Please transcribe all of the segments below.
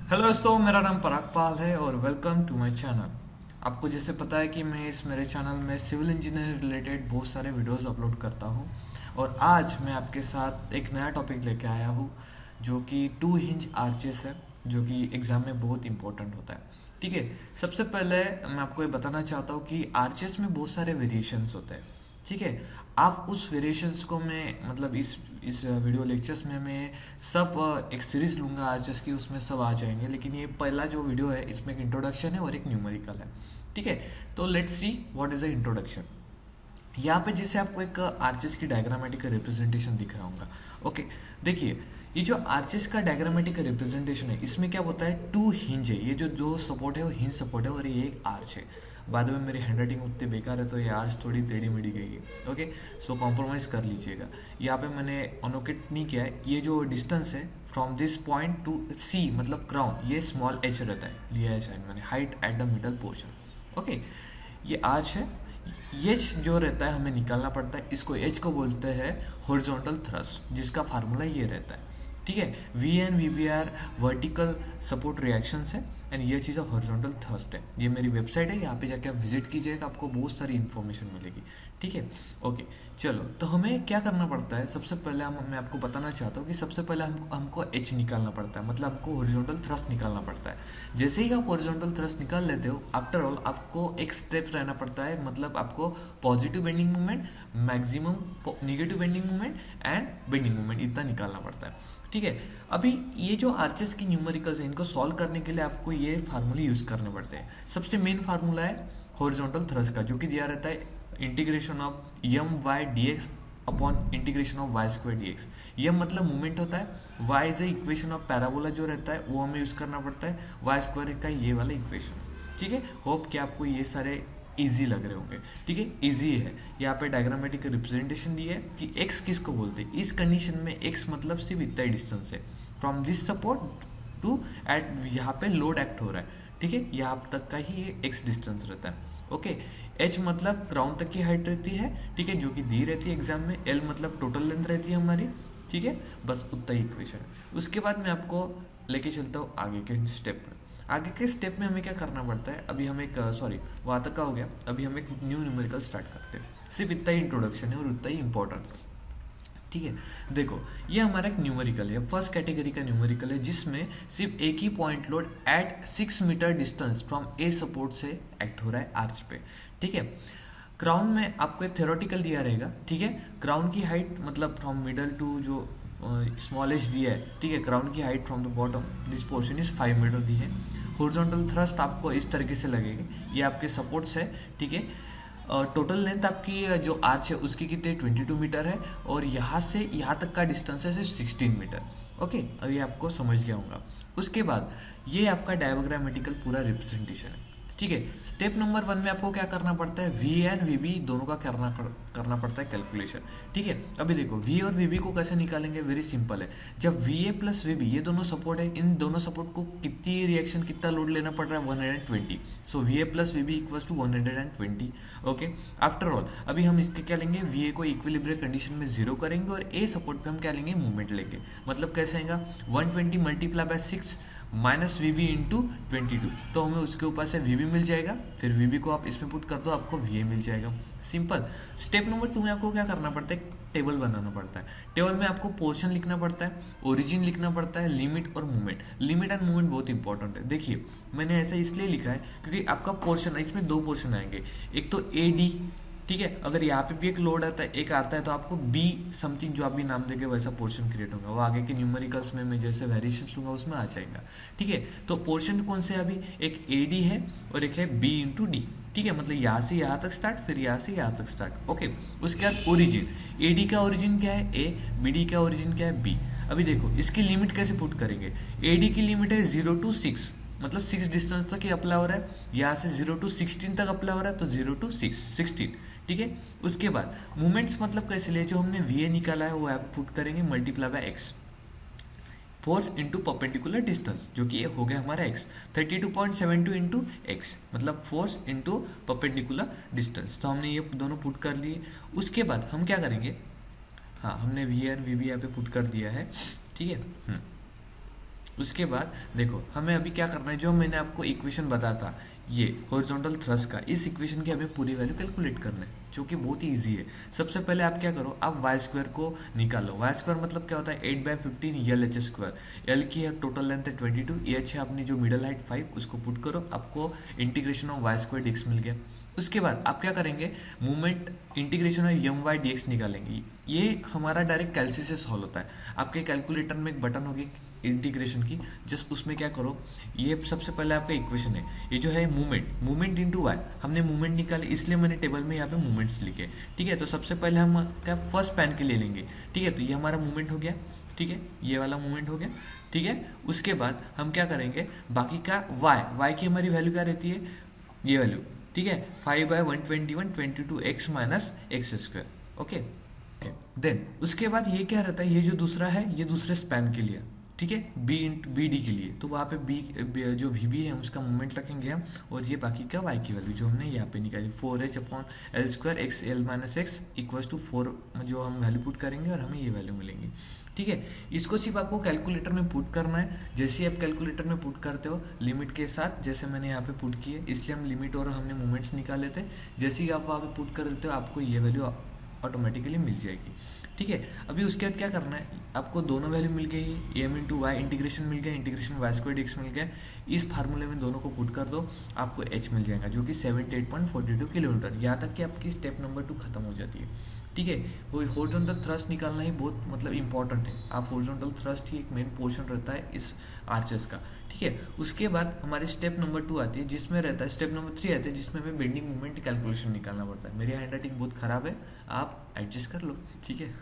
Hello दोस्तों, मेरा नाम पराग पाल है और वेलकम टू माय चैनल। आपको जैसे पता है कि मैं इस मेरे चैनल में सिविल इंजीनियरिंग रिलेटेड बहुत सारे वीडियोस अपलोड करता हूँ। और आज मैं आपके साथ एक नया टॉपिक लेके आया हूँ जो कि टू हिंज आर्चेस है, जो कि एग्ज़ाम में बहुत इंपॉर्टेंट होता है। ठीक है। सबसे पहले मैं आपको ये बताना चाहता हूँ कि आर्चेस में बहुत सारे वेरिएशंस होते हैं। ठीक है। आप उस वेरिएशंस को मैं मतलब इस वीडियो लेक्चर्स में मैं सब एक सीरीज लूंगा आर्चेस की, उसमें सब आ जाएंगे। लेकिन ये पहला जो वीडियो है इसमें एक इंट्रोडक्शन है और एक न्यूमेरिकल है। ठीक है। तो let's see what is a introduction. यहाँ पे जैसे आपको एक आर्चेस की डायग्रामेटिक रिप्रेजेंटेशन दिख रहा होगा। ओके। देखिए, ये जो आर्चेस का डायग्रामेटिक रिप्रेजेंटेशन है इसमें क्या होता है, टू हिंज है। ये जो दो सपोर्ट है वो हिंज सपोर्ट है और ये एक आर्च है। बाद में मेरी हैंड राइटिंग उतनी बेकार है तो ये आर्च थोड़ी टेढ़ी मेढ़ी गई है। ओके। सो कॉम्प्रोमाइज कर लीजिएगा। यहाँ पे मैंने अनोकेट नहीं किया है। ये जो डिस्टेंस है फ्रॉम दिस पॉइंट टू सी मतलब क्राउन, ये स्मॉल एच रहता है, लिया है शायद मैंने, height at the middle portion. Okay. ये आर्च है। एच जो रहता है हमें निकालना पड़ता है, इसको एच को बोलते हैं हॉरिजॉन्टल थ्रस्ट, जिसका फार्मूला ये रहता है। ठीक है। V and V B are vertical support reactions है एंड ये चीज़ हॉरिजॉन्टल थ्रस्ट है। ये मेरी वेबसाइट है, यहाँ पे जाके आप विजिट कीजिएगा, आपको बहुत सारी इन्फॉर्मेशन मिलेगी। ठीक है। ओके। चलो, तो हमें क्या करना पड़ता है, सबसे पहले मैं आपको बताना चाहता हूँ कि सबसे पहले हमको एच निकालना पड़ता है, मतलब हमको हॉरिजॉन्टल थ्रस्ट निकालना पड़ता है। जैसे ही आप हॉरिजॉन्टल थ्रस्ट निकाल लेते हो, आफ्टर ऑल आपको एक स्टेप रहना पड़ता है, मतलब आपको positive bending moment, maximum negative bending moment and bending moment इतना निकालना पड़ता है। ठीक है। अभी ये जो आर्चेस की न्यूमेरिकल्स हैं इनको सॉल्व करने के लिए आपको ये फार्मूले यूज करने पड़ते हैं। सबसे मेन फार्मूला है हॉरिजॉन्टल थ्रस्ट का, जो कि दिया रहता है integration of M Y D x upon integration of Y square d x. M मतलब मूवमेंट होता है, y is equation of parabola जो रहता है वो हमें यूज करना पड़ता है, वाई स्क्वायर का ये वाला इक्वेशन। ठीक है। होप कि आपको ये सारे इजी लग रहे होंगे। ठीक है। इजी है। यहाँ पे डायग्रामेटिक रिप्रेजेंटेशन दी है कि x किसको बोलते हैं। इस कंडीशन में x मतलब सिर्फ इतना ही डिस्टेंस है from this support to at, यहाँ पे लोड एक्ट हो रहा है। ठीक है। यहाँ तक का ही ये x डिस्टेंस रहता है। ओके। h मतलब ग्राउंड तक की हाइट रहती है, ठीक है, जो कि दी रहती है एग्जाम में। l मतलब टोटल लेंथ रहती है हमारी। ठीक है। बस उतना ही इक्वेशन है। उसके बाद मैं आपको लेके चलता हूँ आगे के स्टेप में। आगे के स्टेप में हमें क्या करना पड़ता है, अभी हम एक सॉरी वहाँ तक का हो गया, अभी हम एक न्यू न्यूमेरिकल स्टार्ट करते हैं। सिर्फ इतना ही इंट्रोडक्शन है और उतना ही इंपॉर्टेंस है। ठीक है। देखो, ये हमारा एक न्यूमेरिकल है, फर्स्ट कैटेगरी का न्यूमेरिकल है, जिसमें सिर्फ एक ही point load at 6 metre distance from A support से एक्ट हो रहा है आर्च पे। ठीक है। क्राउन में आपको एक थ्योरेटिकल दिया रहेगा। ठीक है। क्राउन की हाइट मतलब फ्रॉम मिडल टू जो स्मॉल एज दिया है, ठीक है, क्राउन की height from the bottom this portion is 5 metre दी है। हॉरिजॉन्टल थ्रस्ट आपको इस तरीके से लगेगी, ये आपके सपोर्ट्स है। ठीक है। टोटल लेंथ आपकी जो आर्च है उसकी कितनी 22 मीटर है और यहाँ से यहाँ तक का डिस्टेंस है सिर्फ 16 मीटर। ओके। अब ये आपको समझ गया होगा। उसके बाद ये आपका डायग्रामेटिकल पूरा रिप्रेजेंटेशन है। ठीक है। स्टेप नंबर 1 में आपको क्या करना पड़ता है, वी एंड वी बी दोनों का करना पड़ता है कैलकुलेशन। ठीक है। अभी देखो, वी और वी बी को कैसे निकालेंगे, वेरी सिंपल है। जब V A plus V B ये दोनों सपोर्ट है, इन दोनों सपोर्ट को कितनी रिएक्शन कितना लोड लेना पड़ रहा है, 120। So V A plus V B equals to 120। Okay. After all अभी हम इसके क्या लेंगे, वी ए को इक्विलिब्रियम कंडीशन में जीरो करेंगे और ए सपोर्ट पे हम क्या लेंगे, मूवमेंट लेंगे। मतलब कैसे आएगा, 120 multiply by 6 minus V B into 22, तो हमें उसके ऊपर से वी बी मिल जाएगा। फिर वी बी को आप इसमें पुट कर दो, आपको वी ए मिल जाएगा। सिंपल। स्टेप नंबर 2 में आपको क्या करना पड़ता है, टेबल बनाना पड़ता है। टेबल में आपको पोर्शन लिखना पड़ता है, ओरिजिन लिखना पड़ता है, लिमिट और मूवमेंट। लिमिट एंड मूवमेंट बहुत इंपॉर्टेंट है। देखिए, मैंने ऐसा इसलिए लिखा है क्योंकि आपका पोर्शन, इसमें दो पोर्शन आएंगे, एक तो ए डी। ठीक है। अगर यहाँ पे भी एक लोड आता है, एक आता है, तो आपको बी समथिंग जो आप भी नाम देंगे वैसा पोर्शन क्रिएट होगा। वो आगे के न्यूमेरिकल्स में मैं जैसे वेरिएशन लूंगा उसमें आ जाएगा। ठीक है। तो पोर्शन कौन से है अभी, एक ए डी है और एक है बी इंटू डी। ठीक है। मतलब यहाँ से यहाँ तक स्टार्ट, फिर यहाँ से यहाँ तक स्टार्ट। ओके। उसके बाद ओरिजिन, ए डी का ओरिजिन क्या है ए, बी डी का ओरिजिन क्या है बी। अभी देखो इसकी लिमिट कैसे पुट करेंगे, ए डी की लिमिट है 0 to 6, मतलब 6 डिस्टेंस तक ही अप्लाई हो रहा है। यहाँ से 0 to 16 तक अप्लाई हो रहा है, तो 0 to 6 16। ठीक है। उसके बाद मूवमेंट्स मतलब कैसे लिए, जो हमने वी ए निकाला है वो आप पुट करेंगे multiply by x, force into perpendicular distance, जो कि ये हो गया हमारा एक्स, 32.72 इंटू एक्स मतलब फोर्स इंटू परपेंडिकुलर डिस्टेंस। तो हमने ये दोनों पुट कर लिए। उसके बाद हम क्या करेंगे, हाँ हमने वी एन वी बी यहाँ पे पुट कर दिया है। ठीक है। उसके बाद देखो हमें अभी क्या करना है, जो मैंने आपको इक्वेशन बताया था ये हॉरिजॉन्टल थ्रस्ट का, इस इक्वेशन की हमें पूरी वैल्यू कैलकुलेट करना है, जो कि बहुत ही ईजी है। सबसे पहले आप क्या करो, आप वाई स्क्वायर को निकालो। वाई स्क्वायर मतलब क्या होता है, 8/15 एल एच स्क्वायर। एल की है टोटल लेंथ है 22, एच है अपनी जो मिडल हाइट 5, उसको पुट करो, आपको integration of Y square D X मिल गया। उसके बाद आप क्या करेंगे, movement integration of M Y D X निकालेंगे। ये हमारा डायरेक्ट कैलसी से सॉल्व होता है। आपके कैलकुलेटर में एक बटन होगी इंटीग्रेशन की, जस्ट उसमें क्या करो, ये सबसे पहले आपका इक्वेशन है, ये जो है मूवमेंट इनटू वाई, हमने मूवमेंट निकाले इसलिए मैंने टेबल में यहाँ पे मूवमेंट्स लिखे। ठीक है, तो सबसे पहले हम क्या फर्स्ट पैन के लिए लेंगे। ठीक है, तो ये हमारा मूवमेंट हो गया। ठीक है, ये वाला मूवमेंट हो गया। ठीक है, उसके बाद हम क्या करेंगे, बाकी का वाई की हमारी वैल्यू क्या रहती है, ये वैल्यू। ठीक है, 5/121 22x minus X square. Okay, then उसके बाद ये क्या रहता है, ये जो दूसरा है ये दूसरे स्पैन के लिए। ठीक है, बी डी के लिए, तो वहाँ पे बी जो वी बी है उसका मूवमेंट रखेंगे हम, और ये बाकी का वाई की वैल्यू जो हमने यहाँ पे निकाली 4h/L² X L minus X equals to 4, जो हम वैल्यू पुट करेंगे और हमें ये वैल्यू मिलेंगी। ठीक है, इसको सिर्फ आपको कैलकुलेटर में पुट करना है। जैसे ही आप कैलकुलेटर में पुट करते हो लिमिट के साथ, जैसे मैंने यहाँ पे पुट की है, इसलिए हम लिमिट और हमने मूवमेंट्स निकाले थे, जैसे ही आप वहाँ पे पुट कर देते हो आपको ये वैल्यू ऑटोमेटिकली मिल जाएगी। ठीक है, अभी उसके बाद क्या करना है, आपको दोनों वैल्यू मिल गई, एम इंटू वाई इंटीग्रेशन मिल गया, इंटीग्रेशन वाई स्क्वायर एक्स मिल गया। इस फार्मूले में दोनों को पुट कर दो, आपको एच मिल जाएगा जो कि 78.42 किलोमीटर। यहाँ तक कि आपकी स्टेप नंबर 2 खत्म हो जाती है। ठीक है, वो हॉरिजॉन्टल थ्रस्ट निकालना ही बहुत मतलब इंपॉर्टेंट है। आप हॉरिजॉन्टल थ्रस्ट ही एक मेन पोर्शन रहता है इस आर्चेस का। ठीक है, उसके बाद हमारी स्टेप नंबर 2 आती है, जिसमें रहता है स्टेप नंबर 3 आती है, जिसमें हमें बेंडिंग मूवमेंट कैलकुलेशन निकालना पड़ता है। मेरी हैंड राइटिंग बहुत ख़राब है, आप एडजस्ट कर लो। ठीक है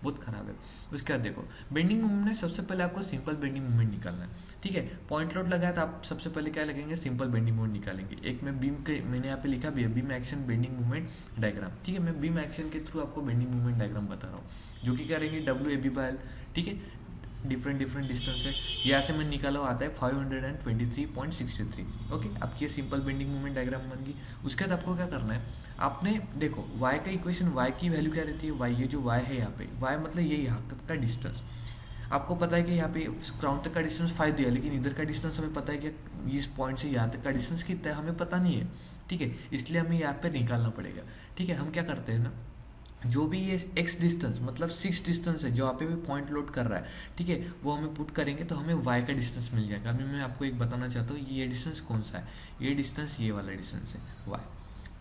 बहुत ख़राब है। उसके बाद देखो बेंडिंग मूवमेंट में सबसे पहले आपको सिंपल बेंडिंग मूवमेंट निकालना है। ठीक है, पॉइंट लोड लगाया तो आप सबसे पहले क्या लगेंगे, सिंपल बेंडिंग मूवमेंट निकालेंगे। एक में बीम के मैंने यहाँ पे लिखा भी है, beam action bending movement diagram. ठीक है, मैं बीम एक्शन के थ्रू आपको बेंडिंग मूवमेंट डायग्राम बता रहा हूँ, जो कि क्या रहेंगे WAB/L। ठीक है, डिफरेंट डिस्टेंस है, यहाँ से मैंने निकाला आता है 523.63। ओके, आपकी ये सिंपल बेंडिंग मूवमेंट डायग्राम बन गई। उसके बाद आपको क्या करना है, आपने देखो वाई का इक्वेशन, वाई की वैल्यू क्या रहती है, वाई ये जो वाई है यहाँ पे, वाई मतलब ये यहाँ तक का डिस्टेंस। आपको पता है कि यहाँ पे ग्राउंड तक का डिस्टेंस 5 दिया, लेकिन इधर का डिस्टेंस हमें पता है कि इस पॉइंट से यहाँ तक का डिस्टेंस कितना है हमें पता नहीं है। ठीक है, इसलिए हमें यहाँ पे निकालना पड़ेगा। ठीक है, हम क्या करते हैं ना, जो भी ये एक्स डिस्टेंस मतलब 6 डिस्टेंस है जो आप पे भी पॉइंट लोड कर रहा है, ठीक है, वो हमें पुट करेंगे तो हमें वाई का डिस्टेंस मिल जाएगा। अभी मैं आपको एक बताना चाहता हूँ, ये डिस्टेंस कौन सा है, ये डिस्टेंस ये वाला डिस्टेंस है वाई।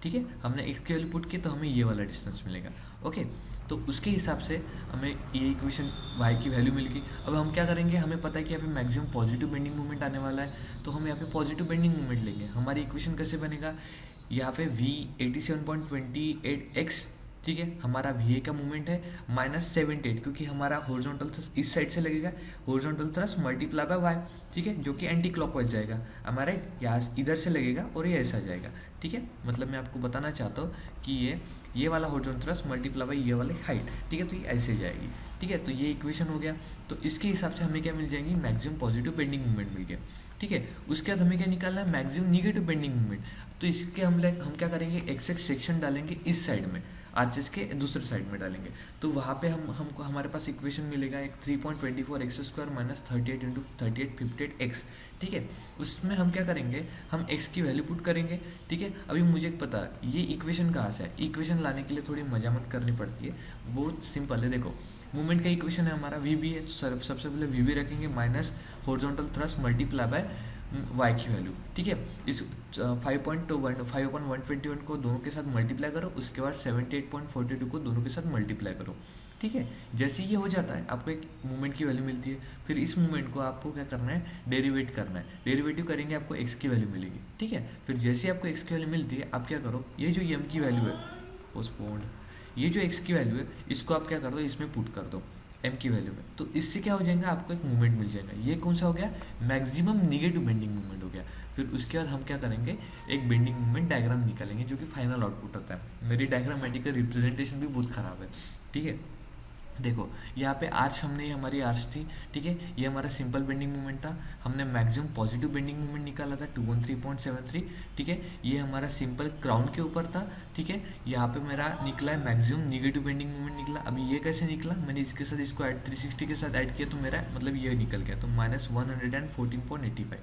ठीक है, हमने एक्स की वैल्यू पुट की तो हमें ये वाला डिस्टेंस मिलेगा। ओके, तो उसके हिसाब से हमें ये इक्वेशन वाई की वैल्यू मिल गई। अब हम क्या करेंगे, हमें पता है कि यहाँ पे मैक्सिमम पॉजिटिव बेंडिंग मूवमेंट आने वाला है, तो हम यहाँ पे पॉजिटिव बेंडिंग मूवमेंट लेंगे। हमारी इक्वेशन कैसे बनेगा, यहाँ पे v 87.28x, ठीक है, हमारा वी ए का मूवमेंट है -78, क्योंकि हमारा हॉरिजॉन्टल थ्रस्ट इस साइड से लगेगा, horizontal thrust multiply by Y. ठीक है, जो कि एंटी क्लॉकवाइज जाएगा, हमारा यहाँ इधर से लगेगा और ये ऐसा जाएगा। ठीक है, मतलब मैं आपको बताना चाहता हूँ कि ये वाला हॉरिजॉन्टल थ्रस्ट मल्टीप्लाई बाय ये वाली हाइट। ठीक है, तो ये ऐसे जाएगी। ठीक है, तो ये इक्वेशन हो गया। तो इसके हिसाब से हमें क्या मिल जाएगी, मैक्सिमम पॉजिटिव बेंडिंग मूवमेंट मिल गया। ठीक है, उसके बाद हमें क्या निकालना है, मैक्सिमम निगेटिव बेंडिंग मूवमेंट। तो इसके हम क्या करेंगे, एक्स सेक्शन डालेंगे इस साइड में, आर्चेस के दूसरे साइड में डालेंगे, तो वहाँ पे हमको हमारे पास इक्वेशन मिलेगा एक 3.24x² माइनस 38 इंटू 3858x। ठीक है, उसमें हम क्या करेंगे, हम x की वैल्यू पुट करेंगे। ठीक है, अभी मुझे पता है ये इक्वेशन कहाँ से है, इक्वेशन लाने के लिए थोड़ी मजामत करनी पड़ती है, बहुत सिंपल है। देखो मूवमेंट का इक्वेशन है हमारा वी बी है, सबसे पहले वी बी रखेंगे minus horizontal thrust multiply by Y की वैल्यू। ठीक है, इस 5.121 को दोनों के साथ मल्टीप्लाई करो, उसके बाद 78.42 को दोनों के साथ मल्टीप्लाई करो। ठीक है, जैसे ये हो जाता है आपको एक मूवमेंट की वैल्यू मिलती है। फिर इस मूवमेंट को आपको क्या करना है, डेरिवेट करना है। डेरिवेटिव करेंगे आपको एक्स की वैल्यू मिलेगी। ठीक है, फिर जैसे आपको एक्स की वैल्यू मिलती है आप क्या करो, ये जो एम की वैल्यू है पोस्टपोन्ड, ये जो एक्स की वैल्यू है इसको आप क्या कर दो, इसमें पुट कर दो एम की वैल्यू में, तो इससे क्या हो जाएगा, आपको एक मूवमेंट मिल जाएगा। ये कौन सा हो गया, मैक्सिमम निगेटिव बेंडिंग मूवमेंट हो गया। फिर उसके बाद हम क्या करेंगे, एक बेंडिंग मूवमेंट डायग्राम निकालेंगे जो कि फाइनल आउटपुट होता है। मेरी डायग्रामेटिकल रिप्रेजेंटेशन भी बहुत ख़राब है। ठीक है, देखो यहाँ पे आर्च हमने, ये हमारी आर्च थी, ठीक है, ये हमारा सिंपल बेंडिंग मोमेंट था। हमने मैक्सिमम पॉजिटिव बेंडिंग मोमेंट निकाला था 213.73, ठीक है, ये हमारा सिंपल क्राउन के ऊपर था, ठीक है। यहाँ पे मेरा निकला है मैक्सिमम निगेटिव बेंडिंग मोमेंट निकला। अभी ये कैसे निकला, मैंने इसके साथ इसको ऐड 360 के साथ ऐड किया तो मेरा मतलब ये निकल गया, तो -114.85।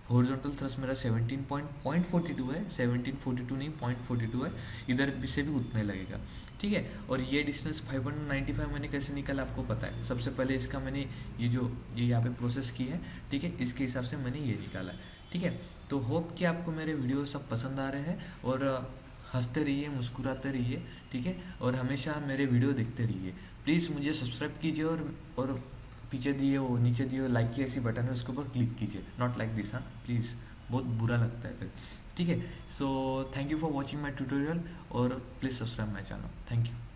हॉरिजॉन्टल थ्रस्ट मेरा 17.42 है, 1742 नहीं 0.42 है, इधर भी से भी उतना ही लगेगा, ठीक है। और ये डिस्टेंस 595 मैंने कैसे निकाला आपको पता है। सबसे पहले इसका मैंने ये यहाँ पे प्रोसेस की है, ठीक है, इसके हिसाब से मैंने ये निकाला है, ठीक है। तो होप कि आपको मेरे वीडियो सब पसंद आ रहे हैं, और हंसते रहिए, मुस्कुराते रहिए, ठीक है, और हमेशा मेरे वीडियो देखते रहिए। प्लीज़ मुझे सब्सक्राइब कीजिए, और पीछे दिए वो नीचे दिए लाइक की ऐसी बटन है, उसके ऊपर क्लिक कीजिए, नॉट लाइक दिस, हाँ प्लीज़, बहुत बुरा लगता है फिर, ठीक है। So thank you for watching my tutorial, और please subscribe my channel, thank you.